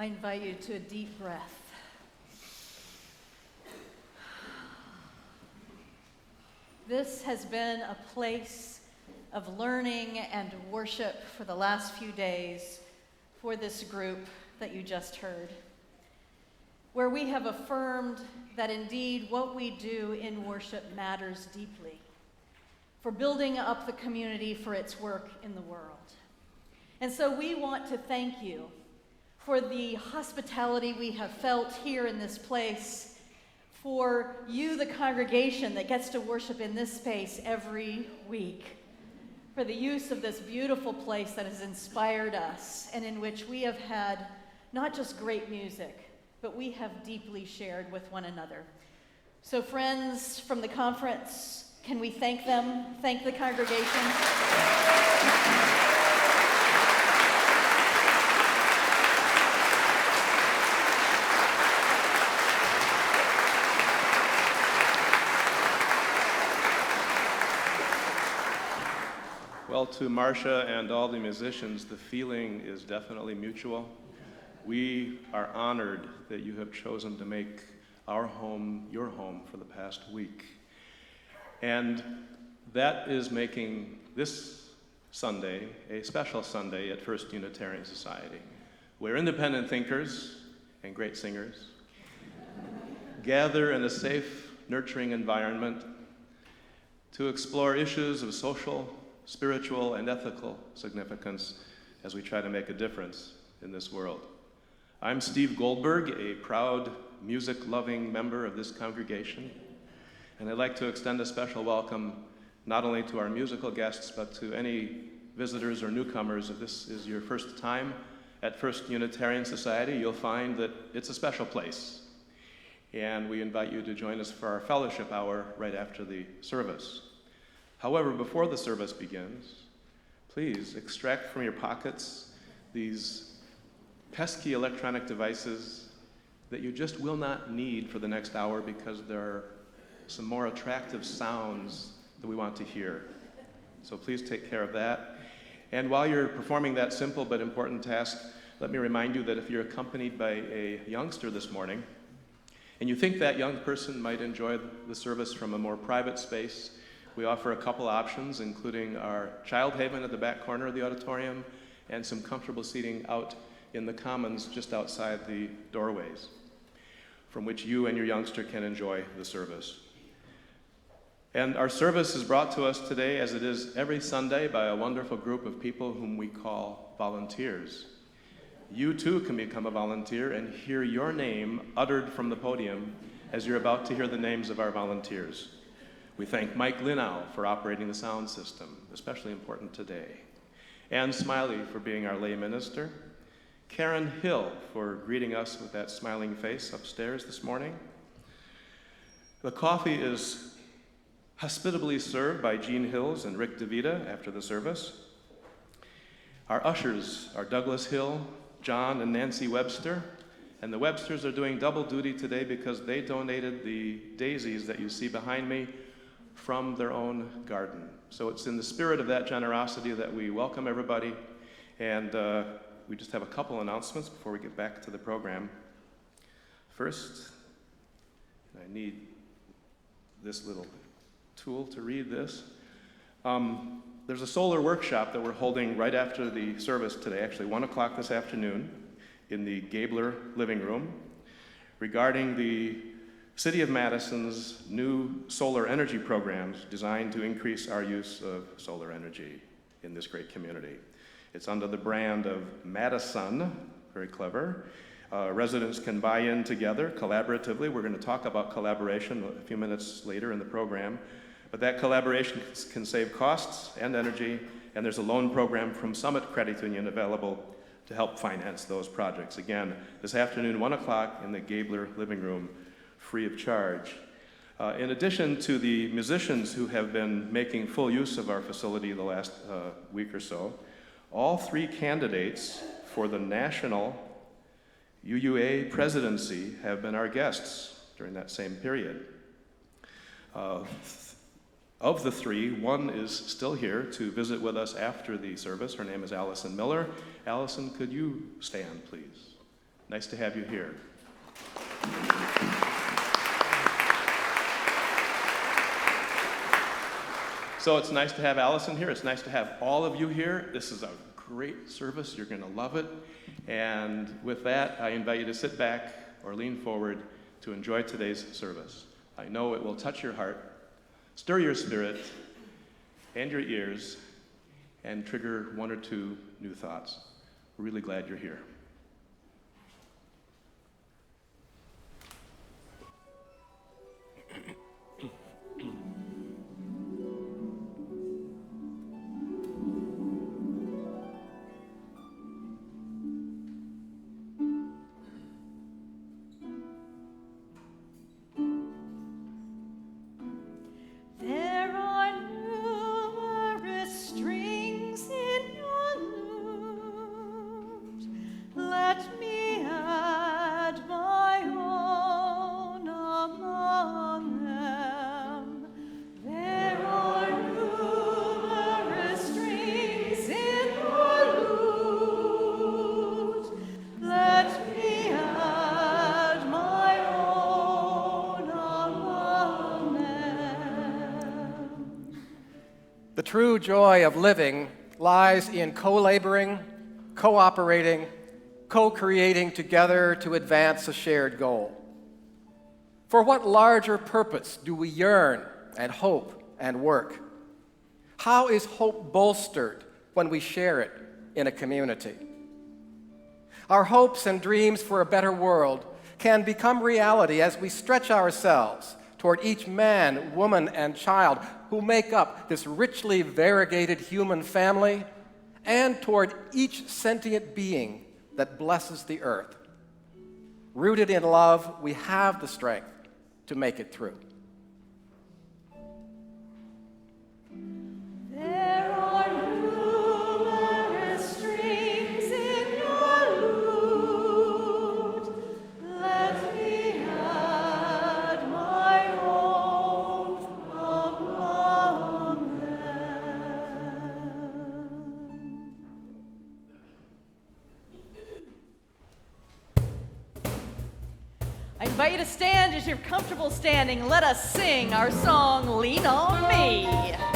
I invite you to a deep breath. This has been a place of learning and worship for the last few days for this group that you just heard, where we have affirmed that indeed what we do in worship matters deeply for building up the community for its work in the world. And so we want to thank you for the hospitality we have felt here in this place, for you, the congregation that gets to worship in this space every week, for the use of this beautiful place that has inspired us and in which we have had not just great music, but we have deeply shared with one another. So friends from the conference, can we thank them? Thank the congregation. Well, to Marcia and all the musicians, the feeling is definitely mutual. We are honored that you have chosen to make our home your home for the past week. And that is making this Sunday a special Sunday at First Unitarian Society, where independent thinkers and great singers gather in a safe, nurturing environment to explore issues of social, spiritual, and ethical significance as we try to make a difference in this world. I'm Steve Goldberg, a proud, music-loving member of this congregation, and I'd like to extend a special welcome not only to our musical guests, but to any visitors or newcomers. If this is your first time at First Unitarian Society, you'll find that it's a special place, and we invite you to join us for our fellowship hour right after the service. However, before the service begins, please extract from your pockets these pesky electronic devices that you just will not need for the next hour because there are some more attractive sounds that we want to hear. So please take care of that. And while you're performing that simple but important task, let me remind you that if you're accompanied by a youngster this morning, and you think that young person might enjoy the service from a more private space, we offer a couple options, including our child haven at the back corner of the auditorium and some comfortable seating out in the commons just outside the doorways, from which you and your youngster can enjoy the service. And our service is brought to us today, as it is every Sunday, by a wonderful group of people whom we call volunteers. You too can become a volunteer and hear your name uttered from the podium as you're about to hear the names of our volunteers. We thank Mike Linow for operating the sound system, especially important today. Ann Smiley for being our lay minister. Karen Hill for greeting us with that smiling face upstairs this morning. The coffee is hospitably served by Jean Hills and Rick DeVita after the service. Our ushers are Douglas Hill, John and Nancy Webster, and the Websters are doing double duty today because they donated the daisies that you see behind me from their own garden. So it's in the spirit of that generosity that we welcome everybody, and we just have a couple announcements before we get back to the program. First, I need this little tool to read this. There's a solar workshop that we're holding right after the service today, actually 1 o'clock this afternoon in the Gabler living room, regarding the City of Madison's new solar energy programs designed to increase our use of solar energy in this great community. It's under the brand of Madison, very clever. Residents can buy in together collaboratively. We're going to talk about collaboration a few minutes later in the program. But that collaboration can save costs and energy, and there's a loan program from Summit Credit Union available to help finance those projects. Again, this afternoon, 1 o'clock in the Gabler living room, free of charge. In addition to the musicians who have been making full use of our facility the last week or so, all three candidates for the national UUA presidency have been our guests during that same period. Of the three, one is still here to visit with us after the service. Her name is Allison Miller. Allison, could you stand, please? Nice to have you here. So it's nice to have Allison here. It's nice to have all of you here. This is a great service. You're going to love it. And with that, I invite you to sit back or lean forward to enjoy today's service. I know it will touch your heart, stir your spirit and your ears, and trigger one or two new thoughts. We're really glad you're here. The true joy of living lies in co-laboring, cooperating, co-creating together to advance a shared goal. For what larger purpose do we yearn and hope and work? How is hope bolstered when we share it in a community? Our hopes and dreams for a better world can become reality as we stretch ourselves toward each man, woman, and child who make up this richly variegated human family, and toward each sentient being that blesses the earth. Rooted in love, we have the strength to make it through. There are numerous streams in your lute. Let me add my own among them. I invite you to stand as you're comfortable standing. Let us sing our song, Lean on Me. We are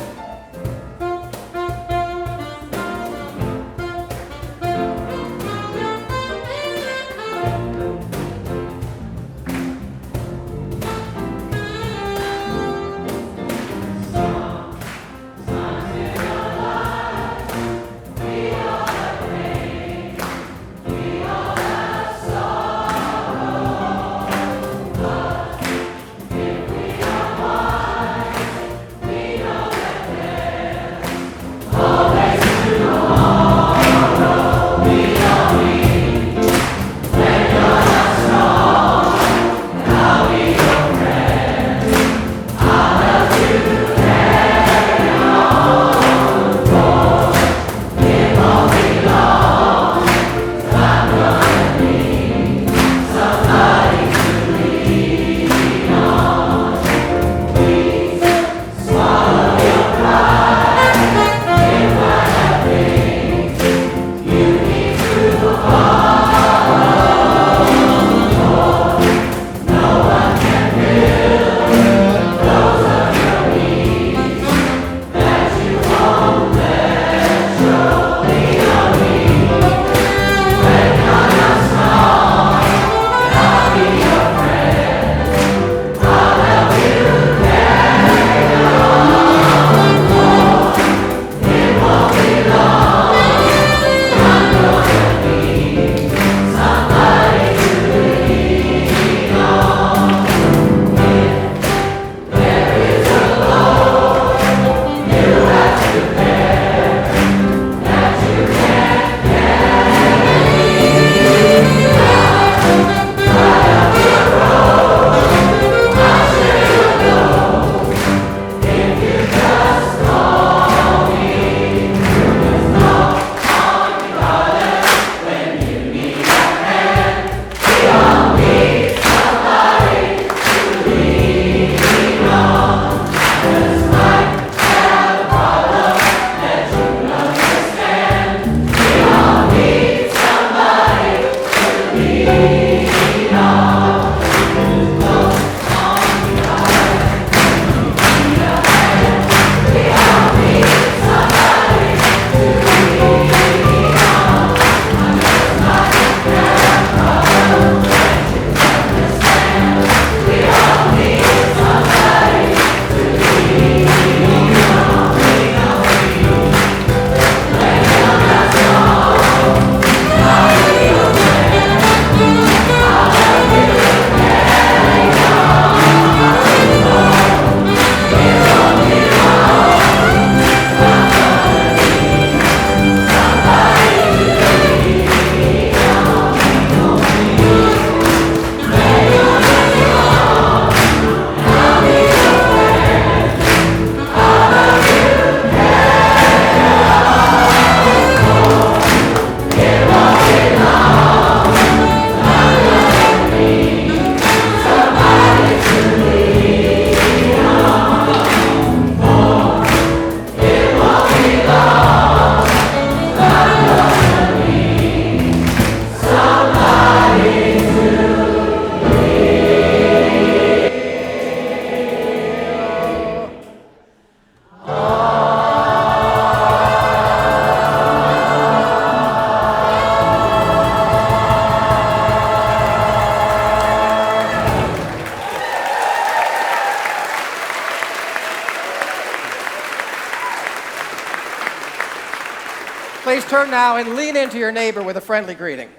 Please turn now and lean into your neighbor with a friendly greeting.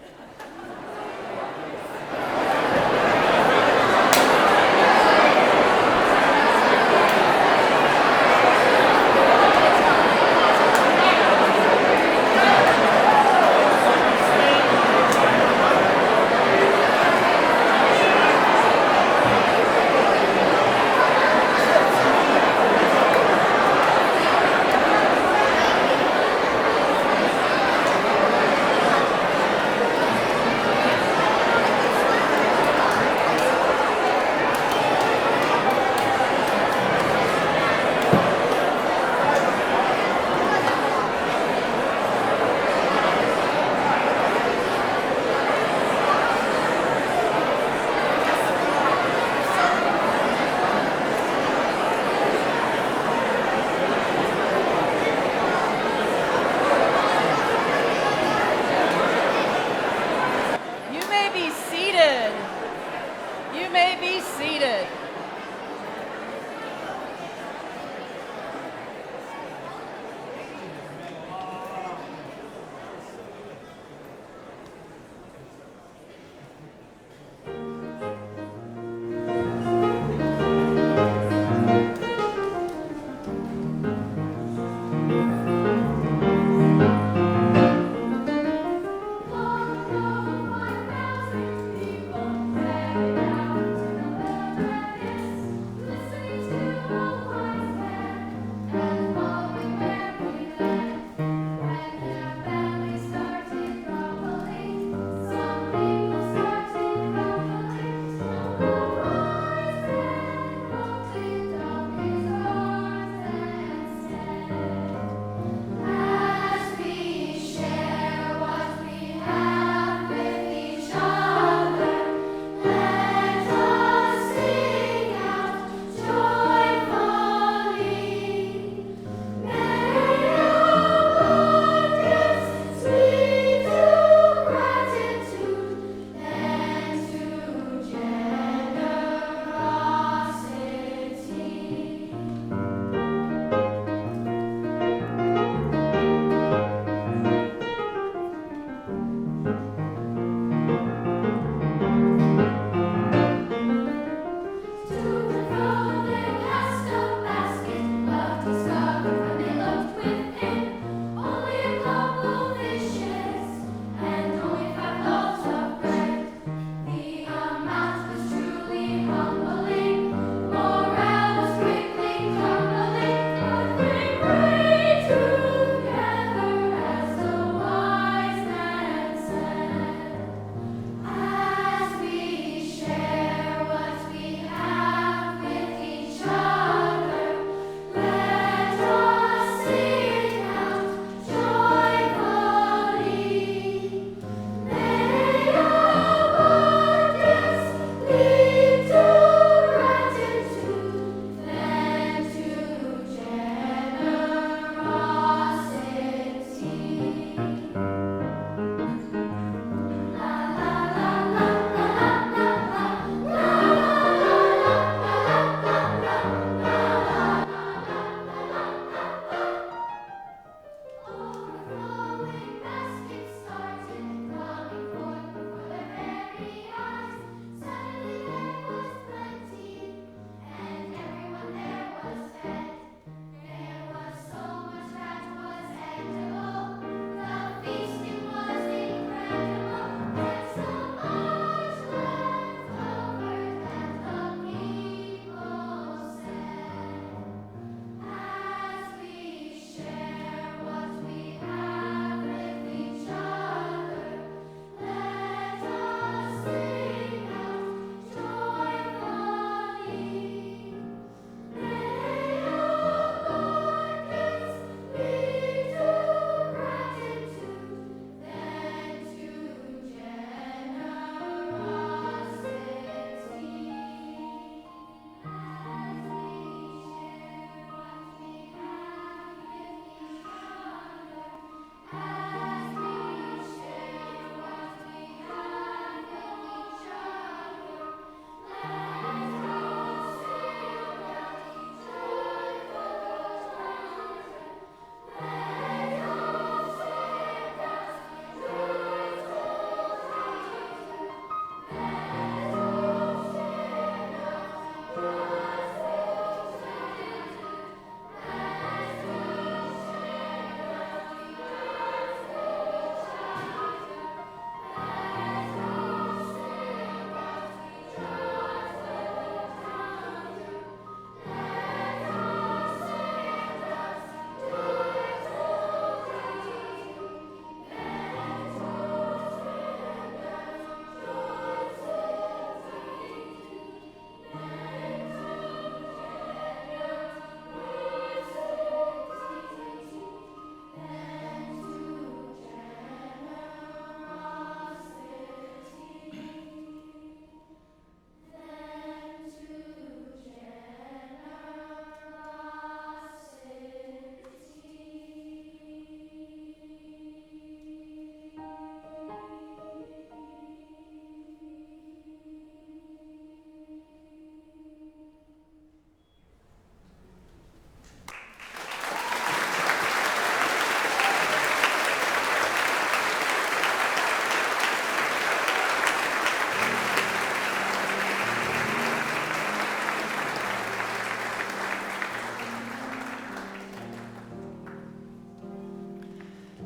You may be seated.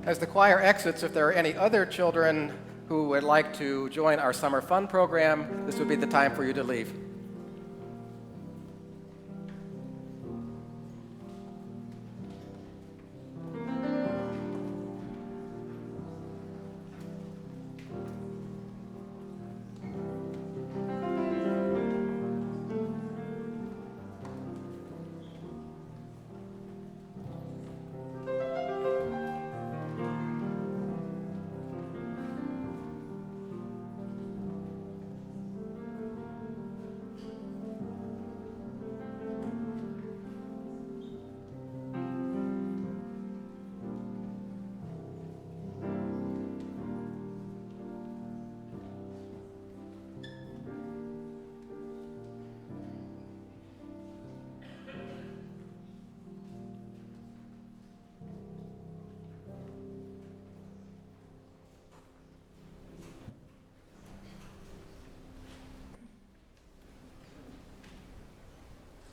As the choir exits, if there are any other children who would like to join our summer fun program, this would be the time for you to leave.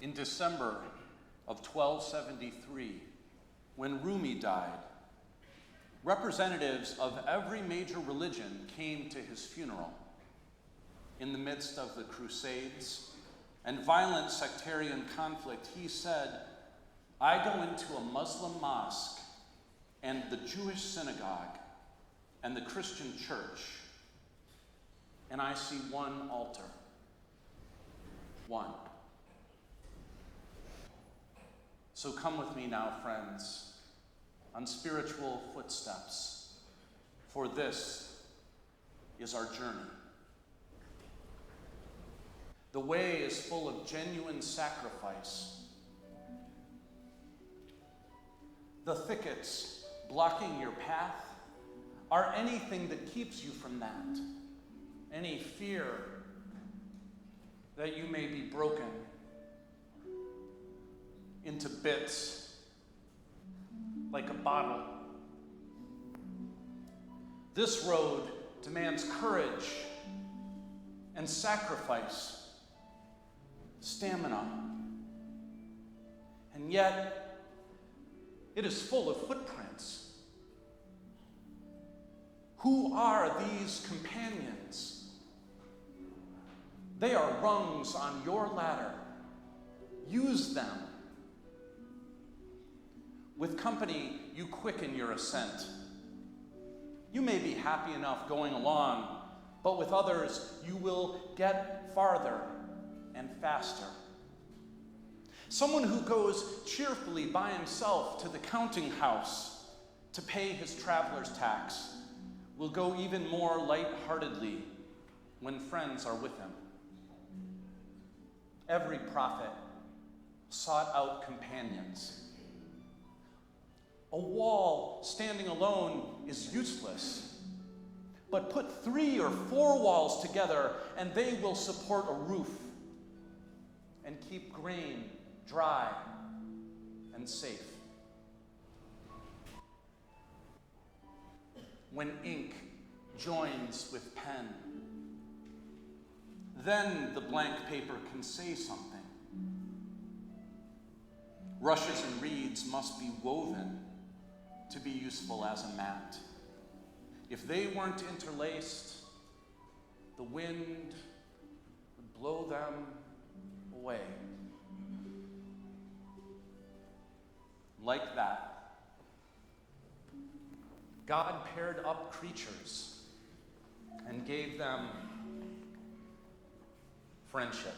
In December of 1273, when Rumi died, representatives of every major religion came to his funeral. In the midst of the Crusades and violent sectarian conflict, he said, "I go into a Muslim mosque and the Jewish synagogue and the Christian church, and I see one altar. One. So come with me now, friends, on spiritual footsteps, for this is our journey. The way is full of genuine sacrifice. The thickets blocking your path are anything that keeps you from that. Any fear that you may be broken into bits like a bottle. This road demands courage and sacrifice, stamina, and yet it is full of footprints. Who are these companions? They are rungs on your ladder. Use them. With company, you quicken your ascent. You may be happy enough going along, but with others, you will get farther and faster. Someone who goes cheerfully by himself to the counting house to pay his traveler's tax will go even more lightheartedly when friends are with him. Every prophet sought out companions. A wall standing alone is useless, but put 3 or 4 walls together and they will support a roof and keep grain dry and safe. When ink joins with pen, then the blank paper can say something. Rushes and reeds must be woven to be useful as a mat. If they weren't interlaced, the wind would blow them away. Like that, God paired up creatures and gave them friendship.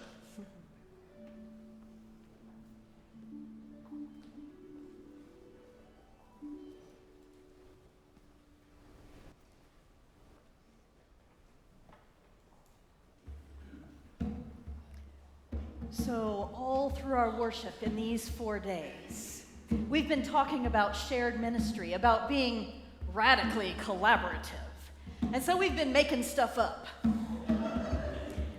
So, all through our worship in these 4 days, we've been talking about shared ministry, about being radically collaborative. And so we've been making stuff up.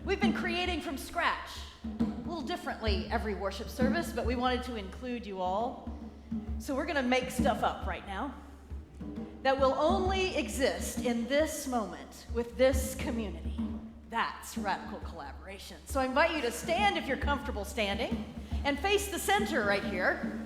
We've been creating from scratch, a little differently every worship service, but we wanted to include you all. So we're going to make stuff up right now that will only exist in this moment with this community. That's radical collaboration. So I invite you to stand if you're comfortable standing and face the center right here.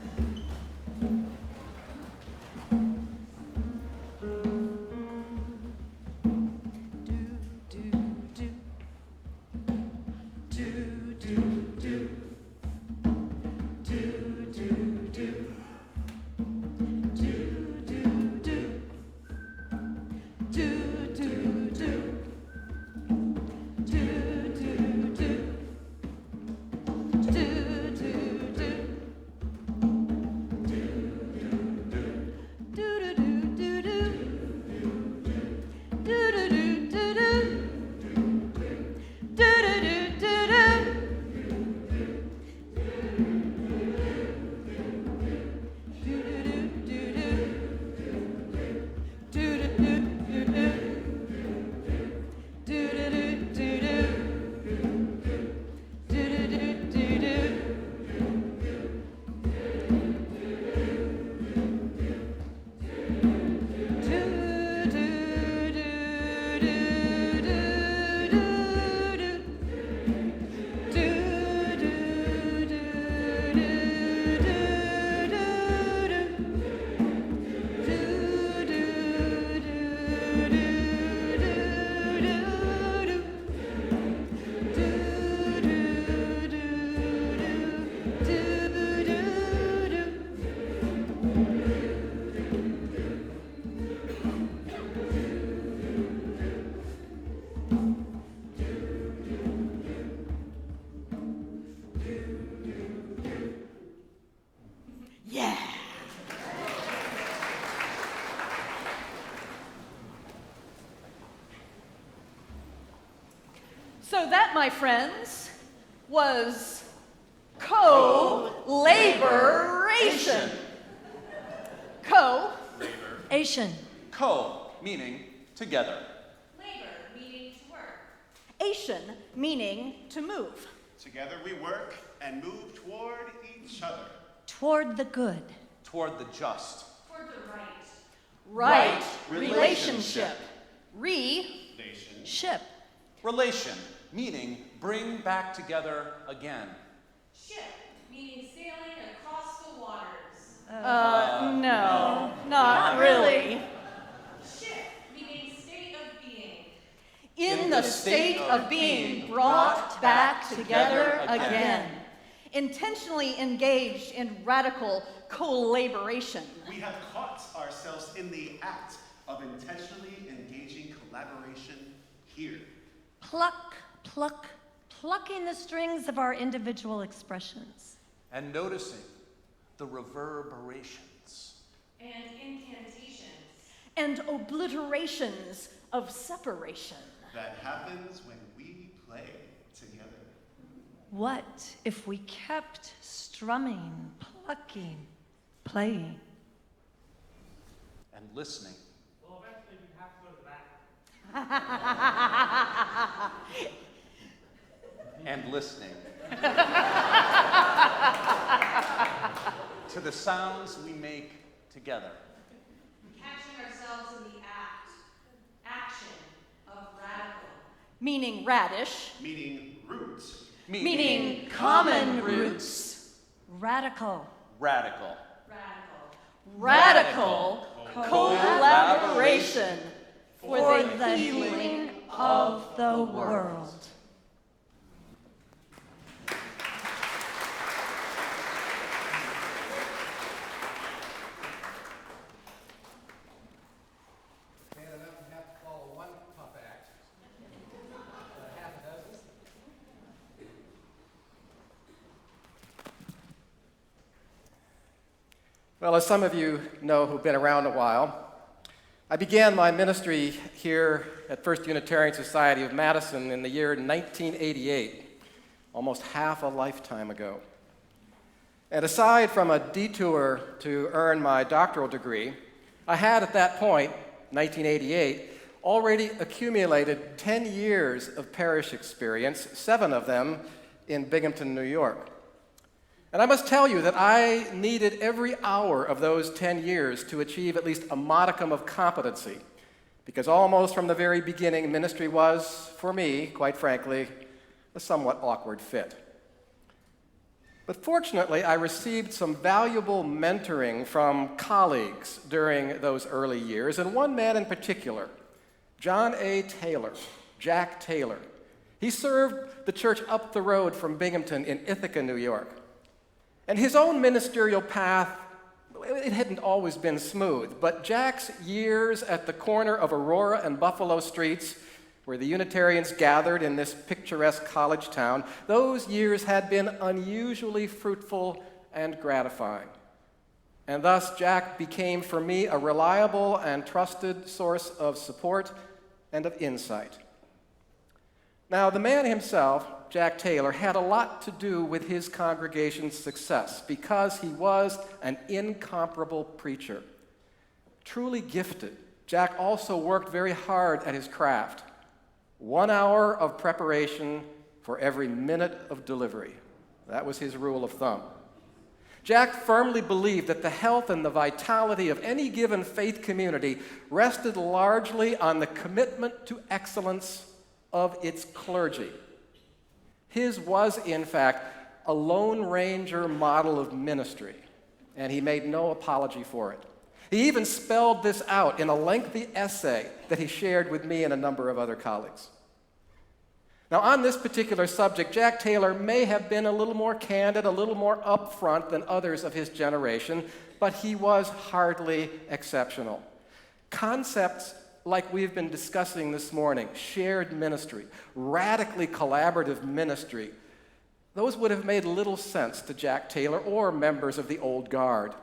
So that, my friends, was co-laboration. Asian. Co, meaning together. Labor, meaning to work. Ation, meaning to move. Together we work and move toward each other. Toward the good. Toward the just. Toward the right. Right, relationship. Nation. Ship. Relation, meaning bring back together again. Ship, meaning sailing across the waters. No, not really. Ship, meaning state of being. In the state of being brought back together again. Intentionally engaged in radical collaboration. We have caught ourselves in the act of intentionally engaging collaboration here. Plucking the strings of our individual expressions. And noticing the reverberations. And incantations. And obliterations of separation. That happens when we play together. What if we kept strumming, plucking, playing? And listening. Well, eventually we have to go to the bathroom. And listening. To the sounds we make together. Catching ourselves in the action of radical. Meaning radish. Meaning roots. Meaning common roots. Radical. Radical. Radical collaboration For the healing of the world. Well, as some of you know who've been around a while, I began my ministry here at First Unitarian Society of Madison in the year 1988, almost half a lifetime ago. And aside from a detour to earn my doctoral degree, I had at that point, 1988, already accumulated 10 years of parish experience, 7 of them in Binghamton, New York. And I must tell you that I needed every hour of those 10 years to achieve at least a modicum of competency, because almost from the very beginning, ministry was, for me, quite frankly, a somewhat awkward fit. But fortunately, I received some valuable mentoring from colleagues during those early years, and one man in particular, John A. Taylor, Jack Taylor. He served the church up the road from Binghamton in Ithaca, New York. And his own ministerial path, it hadn't always been smooth, but Jack's years at the corner of Aurora and Buffalo Streets, where the Unitarians gathered in this picturesque college town, those years had been unusually fruitful and gratifying. And thus, Jack became for me a reliable and trusted source of support and of insight. Now, the man himself, Jack Taylor, had a lot to do with his congregation's success because he was an incomparable preacher. Truly gifted, Jack also worked very hard at his craft. 1 hour of preparation for every minute of delivery. That was his rule of thumb. Jack firmly believed that the health and the vitality of any given faith community rested largely on the commitment to excellence of its clergy. His was, in fact, a Lone Ranger model of ministry, and he made no apology for it. He even spelled this out in a lengthy essay that he shared with me and a number of other colleagues. Now, on this particular subject, Jack Taylor may have been a little more candid, a little more upfront than others of his generation, but he was hardly exceptional. Concepts like we've been discussing this morning, shared ministry, radically collaborative ministry, those would have made little sense to Jack Taylor or members of the old guard.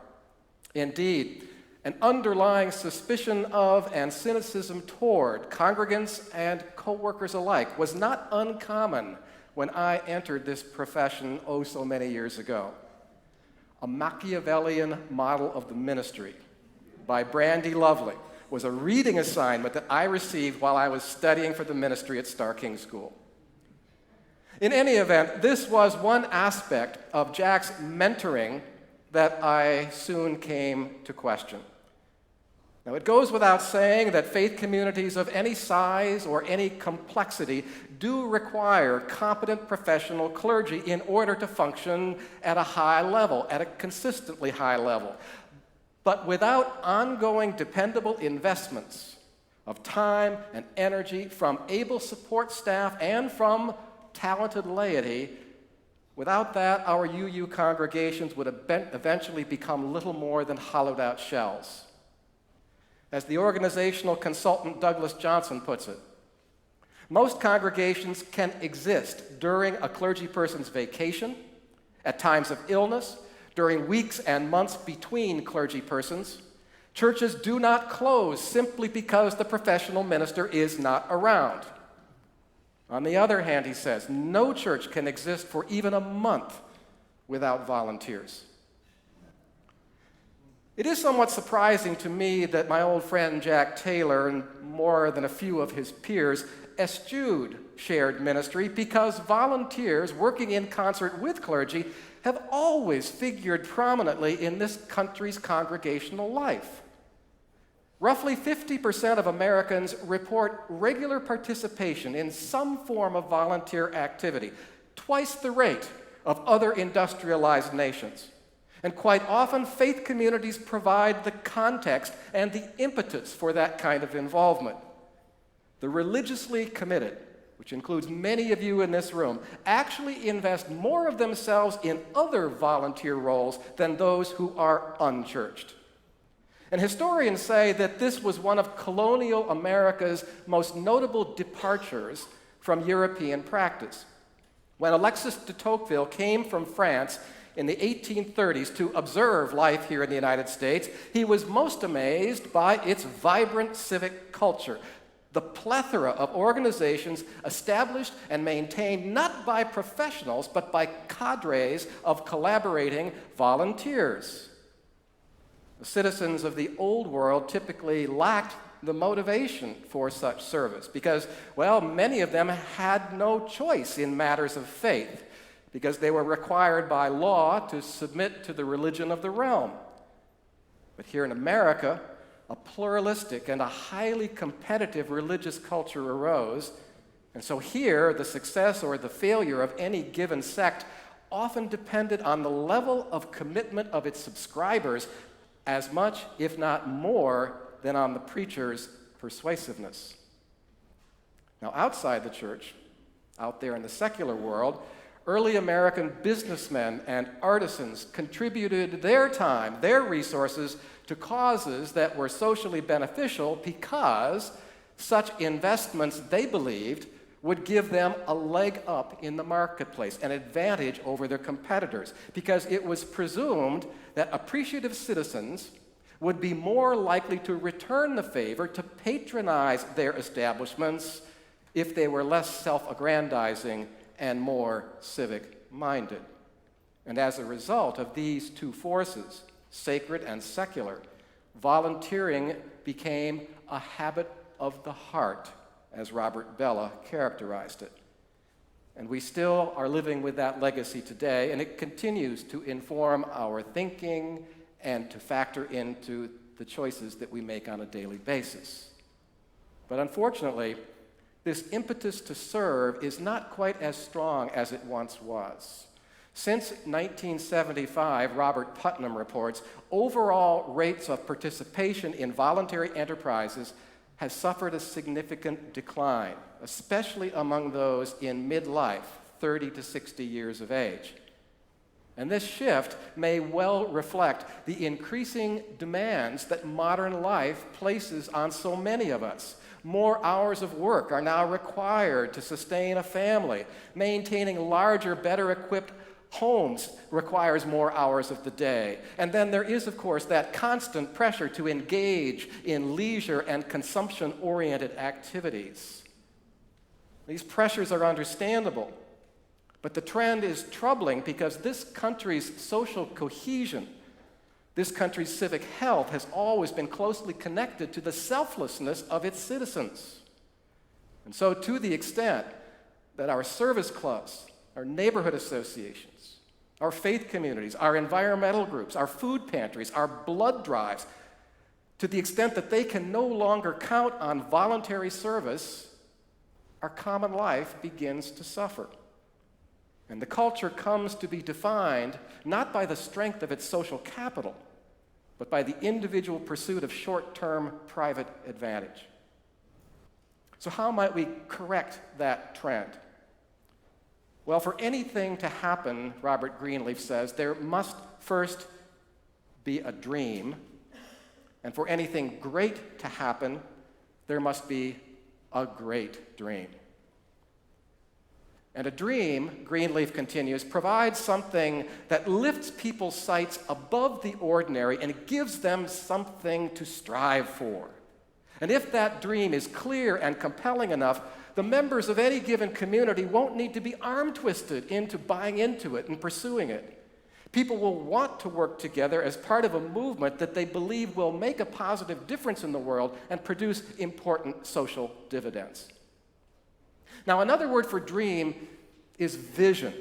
Indeed, an underlying suspicion of and cynicism toward congregants and co-workers alike was not uncommon when I entered this profession oh so many years ago. A Machiavellian model of the ministry by Brandy Lovely was a reading assignment that I received while I was studying for the ministry at Starr King School. In any event, this was one aspect of Jack's mentoring that I soon came to question. Now, it goes without saying that faith communities of any size or any complexity do require competent professional clergy in order to function at a high level, at a consistently high level. But without ongoing dependable investments of time and energy from able support staff and from talented laity, without that, our UU congregations would eventually become little more than hollowed-out shells. As the organizational consultant Douglas Johnson puts it, most congregations can exist during a clergy person's vacation, at times of illness, during weeks and months between clergy persons. Churches do not close simply because the professional minister is not around. On the other hand, he says, no church can exist for even a month without volunteers. It is somewhat surprising to me that my old friend Jack Taylor and more than a few of his peers eschewed shared ministry because volunteers working in concert with clergy have always figured prominently in this country's congregational life. Roughly 50% of Americans report regular participation in some form of volunteer activity, twice the rate of other industrialized nations. And quite often, faith communities provide the context and the impetus for that kind of involvement. The religiously committed, which includes many of you in this room, actually invest more of themselves in other volunteer roles than those who are unchurched. And historians say that this was one of colonial America's most notable departures from European practice. When Alexis de Tocqueville came from France in the 1830s to observe life here in the United States, he was most amazed by its vibrant civic culture, the plethora of organizations established and maintained not by professionals, but by cadres of collaborating volunteers. The citizens of the old world typically lacked the motivation for such service because, well, many of them had no choice in matters of faith because they were required by law to submit to the religion of the realm. But here in America, a pluralistic and a highly competitive religious culture arose, and so here the success or the failure of any given sect often depended on the level of commitment of its subscribers as much, if not more, than on the preacher's persuasiveness. Now, outside the church, Out there in the secular world, early American businessmen and artisans contributed their time, their resources, to causes that were socially beneficial because such investments, they believed, would give them a leg up in the marketplace, an advantage over their competitors, because it was presumed that appreciative citizens would be more likely to return the favor, to patronize their establishments if they were less self-aggrandizing and more civic-minded. And as a result of these two forces, sacred and secular, volunteering became a habit of the heart, as Robert Bella characterized it. And we still are living with that legacy today, and it continues to inform our thinking and to factor into the choices that we make on a daily basis. But unfortunately, this impetus to serve is not quite as strong as it once was. Since 1975, Robert Putnam reports, overall rates of participation in voluntary enterprises has suffered a significant decline, especially among those in midlife, 30 to 60 years of age. And this shift may well reflect the increasing demands that modern life places on so many of us. More hours of work are now required to sustain a family. Maintaining larger, better equipped homes requires more hours of the day. And then there is, of course, that constant pressure to engage in leisure and consumption-oriented activities. These pressures are understandable, but the trend is troubling because this country's social cohesion, this country's civic health has always been closely connected to the selflessness of its citizens. And so to the extent that our service clubs, our neighborhood associations, our faith communities, our environmental groups, our food pantries, our blood drives, to the extent that they can no longer count on voluntary service, our common life begins to suffer. And the culture comes to be defined not by the strength of its social capital, but by the individual pursuit of short-term private advantage. So how might we correct that trend? Well, for anything to happen, Robert Greenleaf says, there must first be a dream, and for anything great to happen, there must be a great dream. And a dream, Greenleaf continues, provides something that lifts people's sights above the ordinary and it gives them something to strive for. And if that dream is clear and compelling enough, the members of any given community won't need to be arm-twisted into buying into it and pursuing it. People will want to work together as part of a movement that they believe will make a positive difference in the world and produce important social dividends. Now, another word for dream is vision.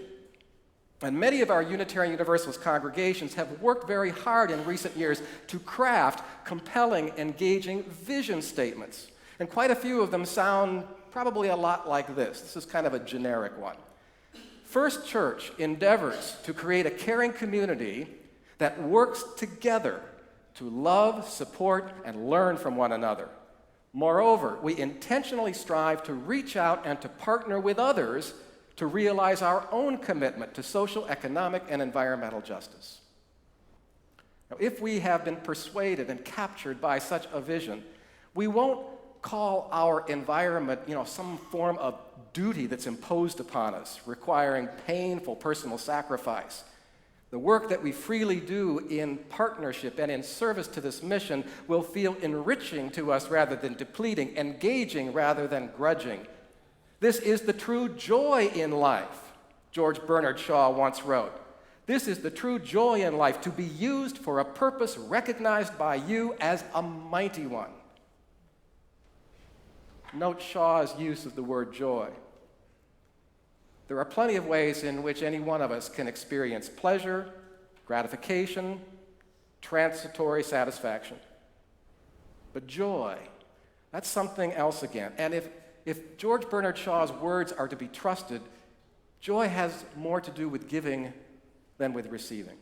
And many of our Unitarian Universalist congregations have worked very hard in recent years to craft compelling, engaging vision statements. And quite a few of them sound probably a lot like this. This is kind of a generic one. First Church endeavors to create a caring community that works together to love, support, and learn from one another. Moreover, we intentionally strive to reach out and to partner with others to realize our own commitment to social, economic, and environmental justice. Now, if we have been persuaded and captured by such a vision, we won't call our environment, some form of duty that's imposed upon us, requiring painful personal sacrifice. The work that we freely do in partnership and in service to this mission will feel enriching to us rather than depleting, engaging rather than grudging. This is the true joy in life, George Bernard Shaw once wrote. This is the true joy in life, to be used for a purpose recognized by you as a mighty one. Note Shaw's use of the word joy. There are plenty of ways in which any one of us can experience pleasure, gratification, transitory satisfaction. But joy, that's something else again. And if George Bernard Shaw's words are to be trusted, joy has more to do with giving than with receiving.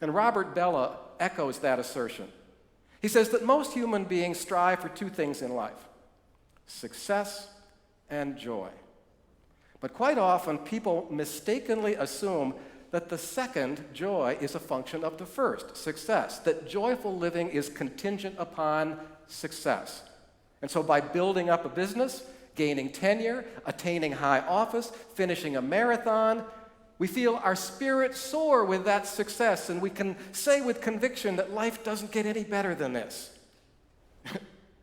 And Robert Bella echoes that assertion. He says that most human beings strive for two things in life: success and joy. But quite often, people mistakenly assume that the second, joy, is a function of the first, success, that joyful living is contingent upon success. And so by building up a business, gaining tenure, attaining high office, finishing a marathon, we feel our spirit soar with that success, and we can say with conviction that life doesn't get any better than this.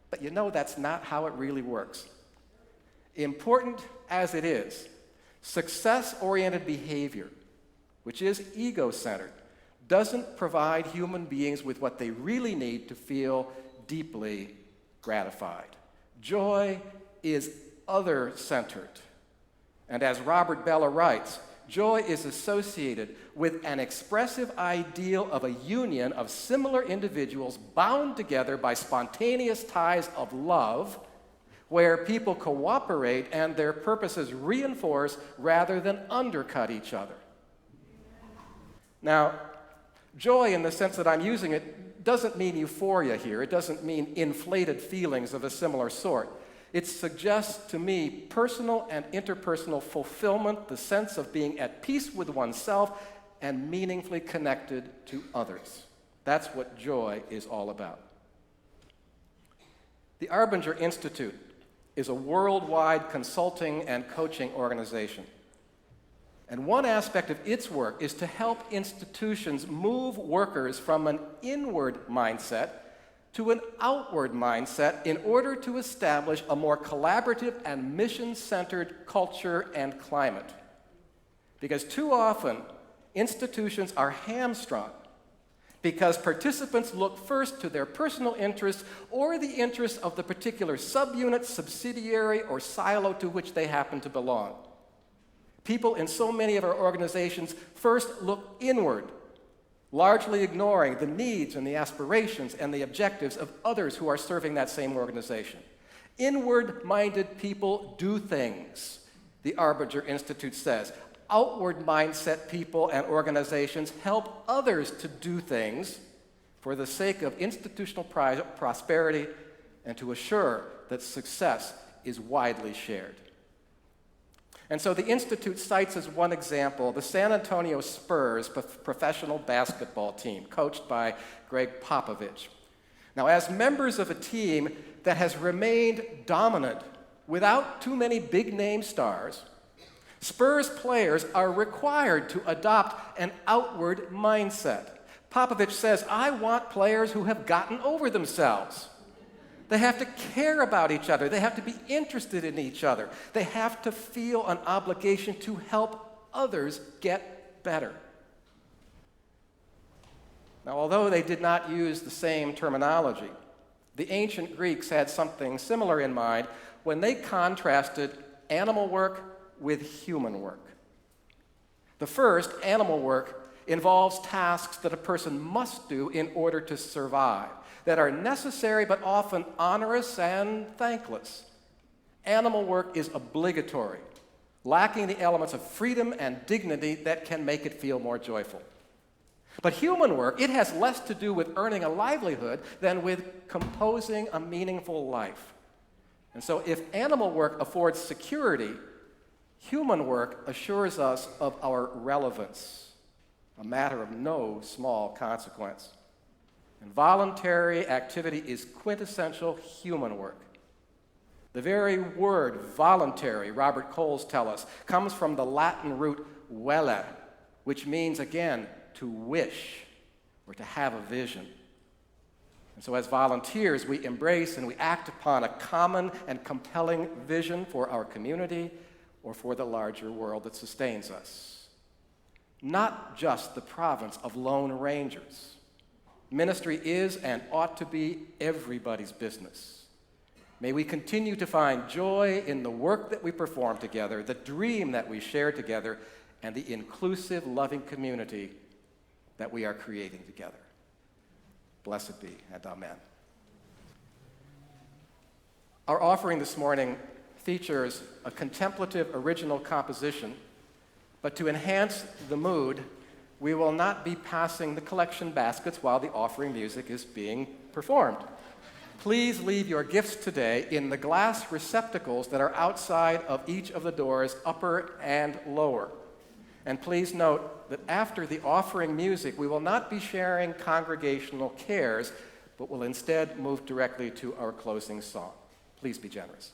But you know that's not how it really works. Important as it is, success-oriented behavior, which is ego-centered, doesn't provide human beings with what they really need to feel deeply gratified. Joy is other-centered. And as Robert Bellah writes, joy is associated with an expressive ideal of a union of similar individuals bound together by spontaneous ties of love, where people cooperate and their purposes reinforce rather than undercut each other. Now, joy in the sense that I'm using it doesn't mean euphoria here. It doesn't mean inflated feelings of a similar sort. It suggests to me personal and interpersonal fulfillment, the sense of being at peace with oneself and meaningfully connected to others. That's what joy is all about. The Arbinger Institute is a worldwide consulting and coaching organization. And one aspect of its work is to help institutions move workers from an inward mindset to an outward mindset in order to establish a more collaborative and mission-centered culture and climate. Because too often, institutions are hamstrung because participants look first to their personal interests or the interests of the particular subunit, subsidiary, or silo to which they happen to belong. People in so many of our organizations first look inward, largely ignoring the needs and the aspirations and the objectives of others who are serving that same organization. Inward-minded people do things, the Arbinger Institute says. Outward mindset people and organizations help others to do things for the sake of institutional prosperity and to assure that success is widely shared. And so the Institute cites as one example the San Antonio Spurs professional basketball team, coached by Greg Popovich. Now, as members of a team that has remained dominant without too many big-name stars, Spurs players are required to adopt an outward mindset. Popovich says, I want players who have gotten over themselves. They have to care about each other. They have to be interested in each other. They have to feel an obligation to help others get better. Now, although they did not use the same terminology, the ancient Greeks had something similar in mind when they contrasted animal work with human work. The first, animal work, involves tasks that a person must do in order to survive, that are necessary but often onerous and thankless. Animal work is obligatory, lacking the elements of freedom and dignity that can make it feel more joyful. But human work, it has less to do with earning a livelihood than with composing a meaningful life. And so if animal work affords security, human work assures us of our relevance, a matter of no small consequence. And voluntary activity is quintessential human work. The very word voluntary, Robert Coles tells us, comes from the Latin root velle, which means, again, to wish or to have a vision. And so as volunteers, we embrace and we act upon a common and compelling vision for our community or for the larger world that sustains us. Not just the province of lone rangers. Ministry is and ought to be everybody's business. May we continue to find joy in the work that we perform together, the dream that we share together, and the inclusive, loving community that we are creating together. Blessed be, and amen. Our offering this morning features a contemplative original composition, but to enhance the mood, we will not be passing the collection baskets while the offering music is being performed. please leave your gifts today in the glass receptacles that are outside of each of the doors, upper and lower. And please note that after the offering music, we will not be sharing congregational cares, but will instead move directly to our closing song. Please be generous.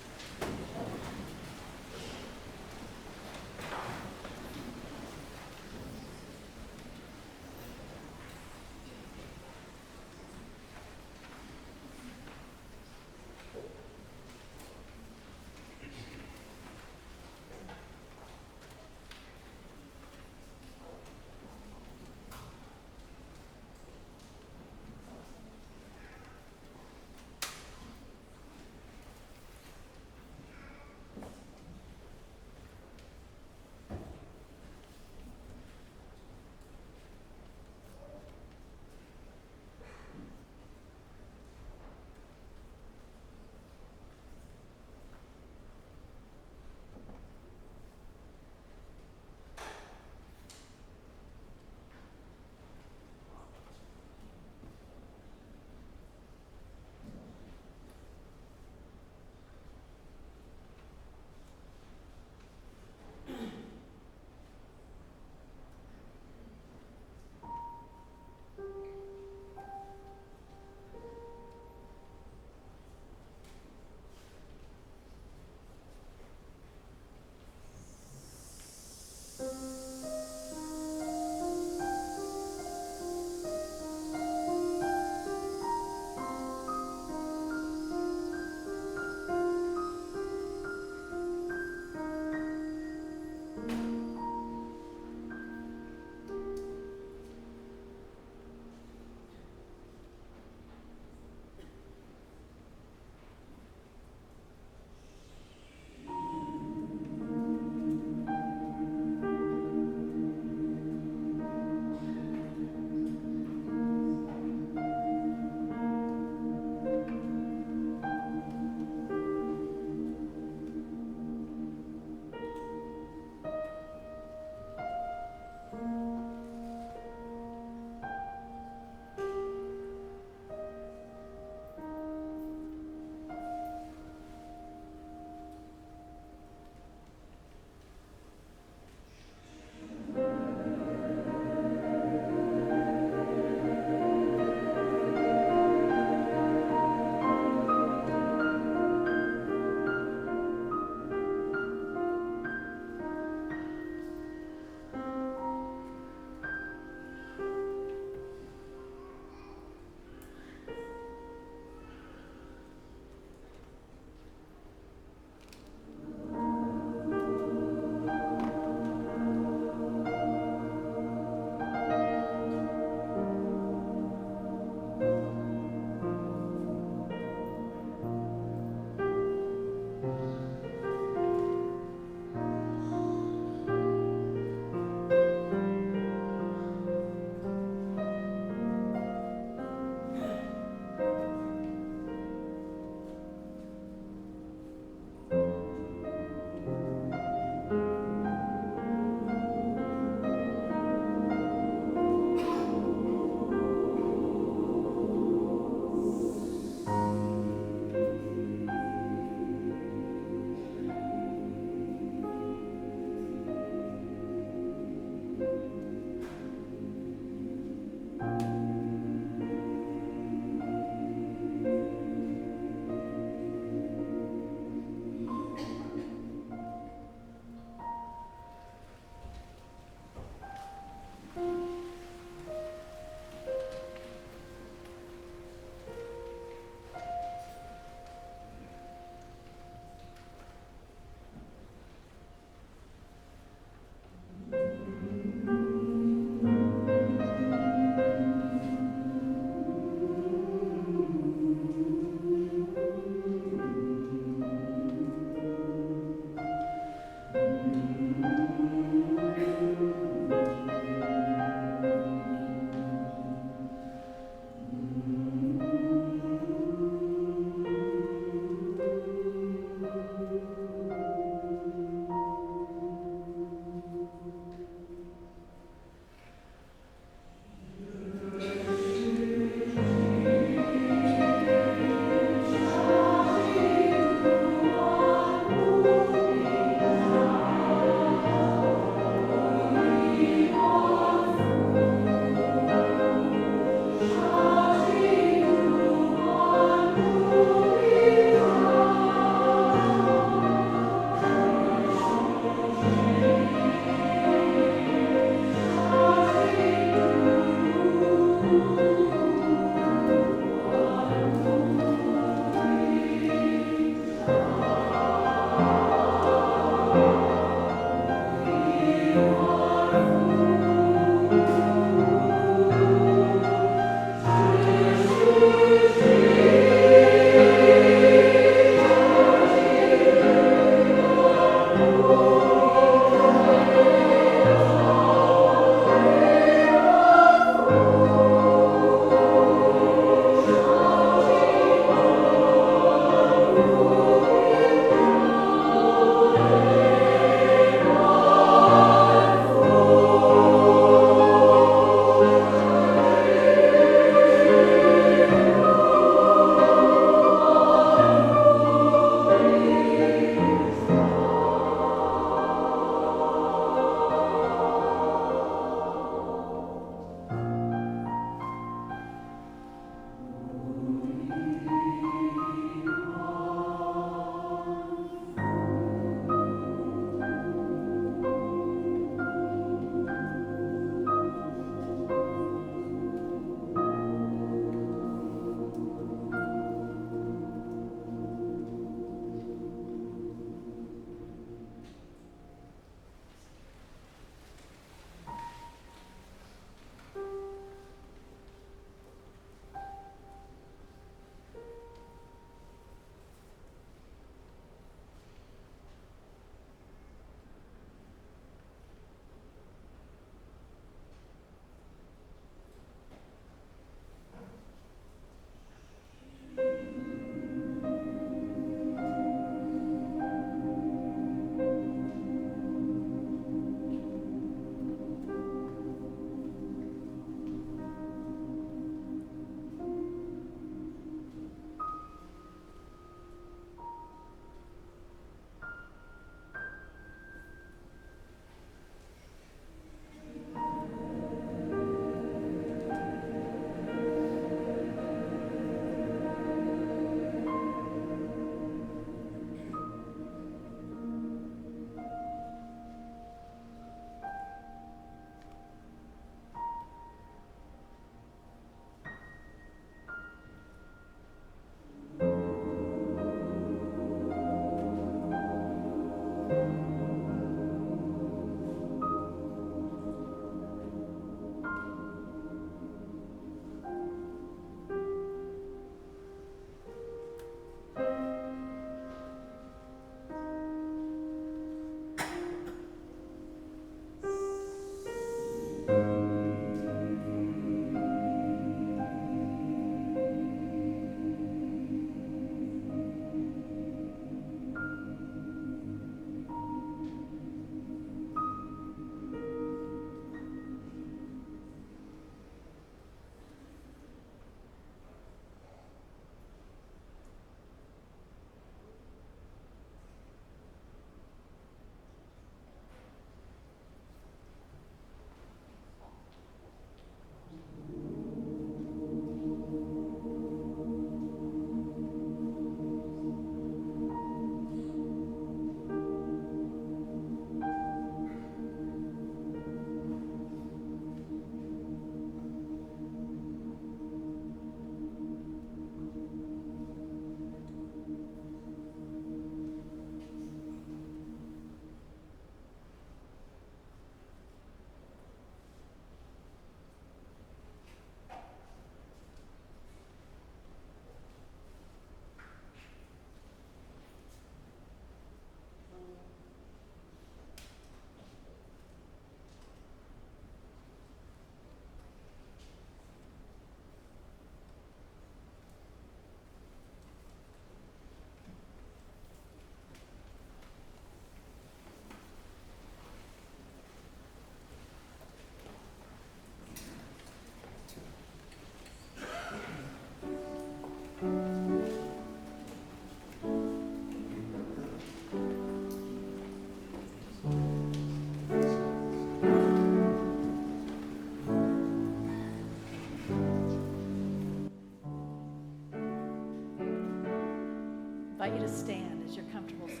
invite you to stand as you're comfortable standing.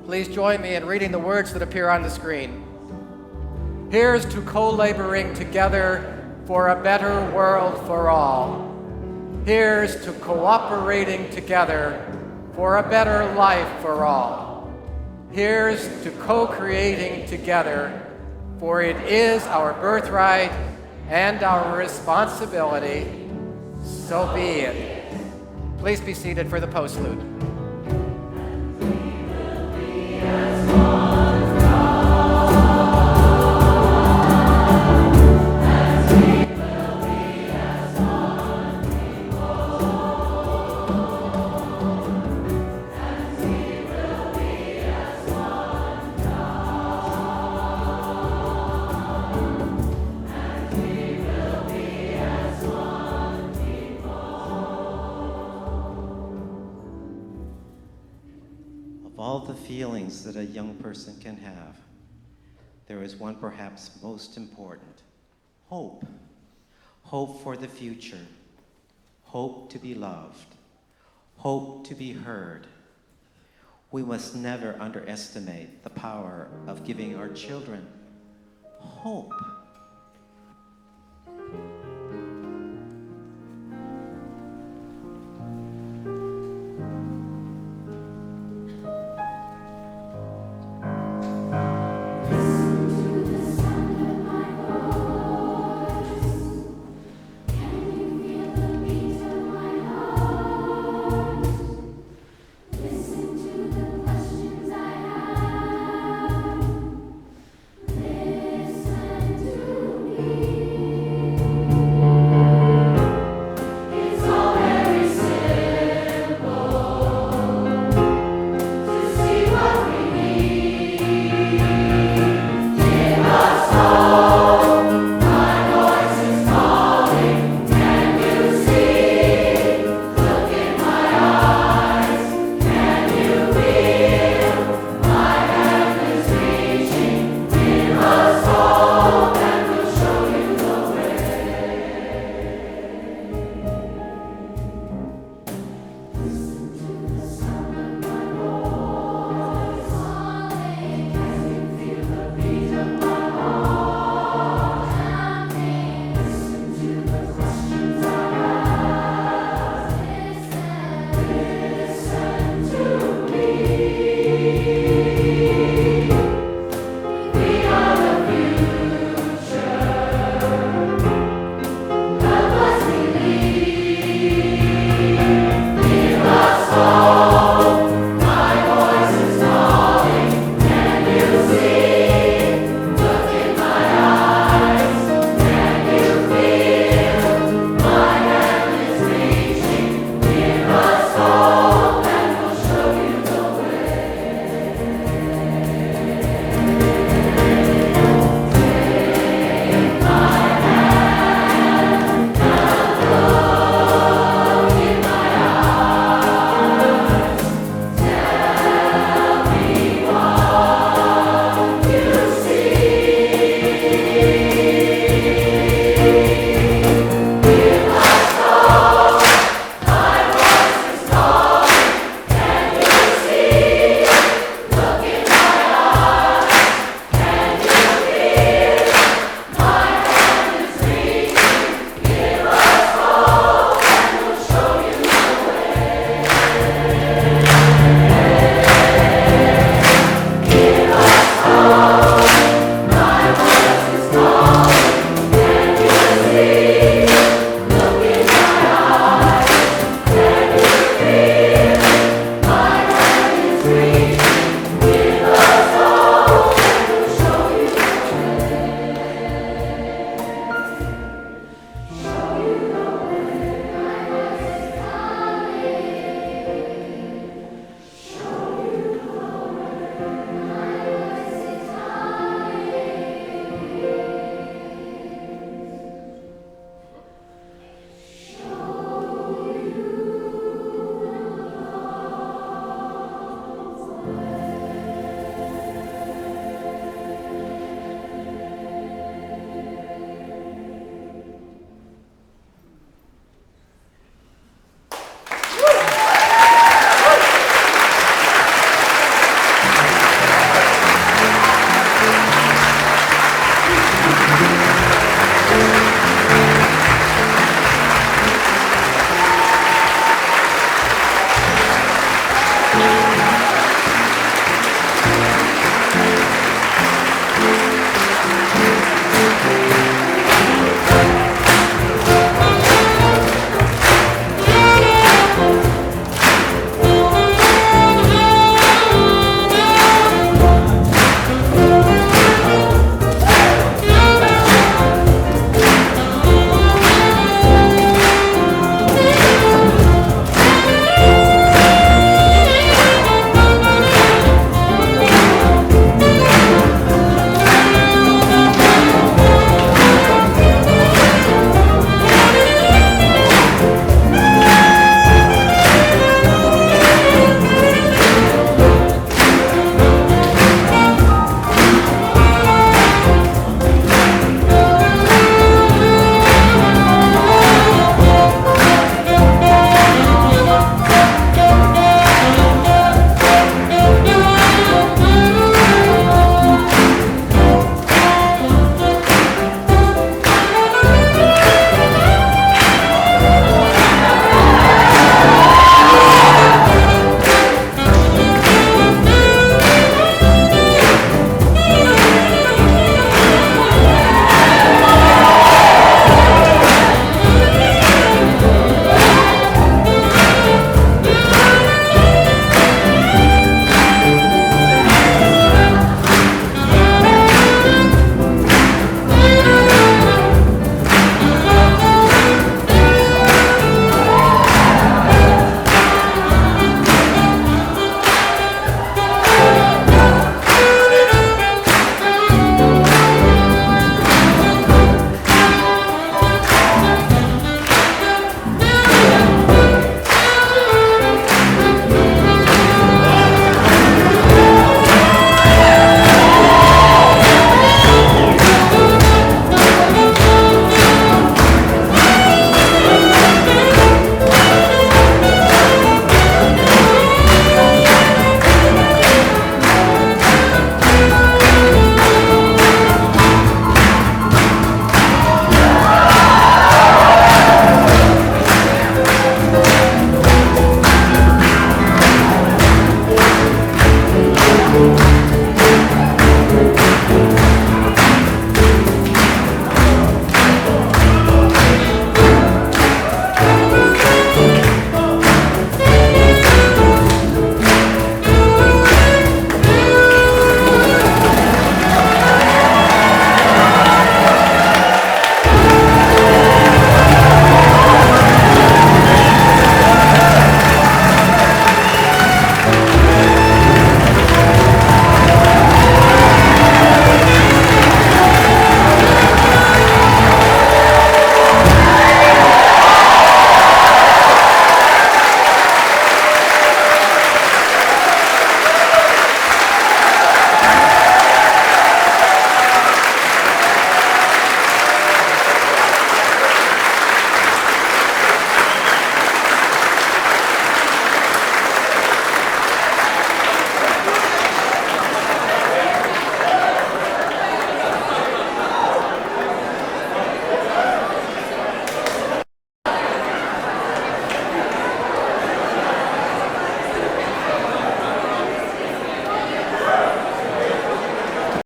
Please join me in reading the words that appear on the screen. Here's to co-laboring together for a better world for all. Here's to cooperating together for a better life for all. Here's to co-creating together, for it is our birthright and our responsibility. So be it. Please be seated for the postlude. Of all the feelings that a young person can have, there is one perhaps most important: hope. Hope for the future. Hope to be loved. Hope to be heard. We must never underestimate the power of giving our children hope.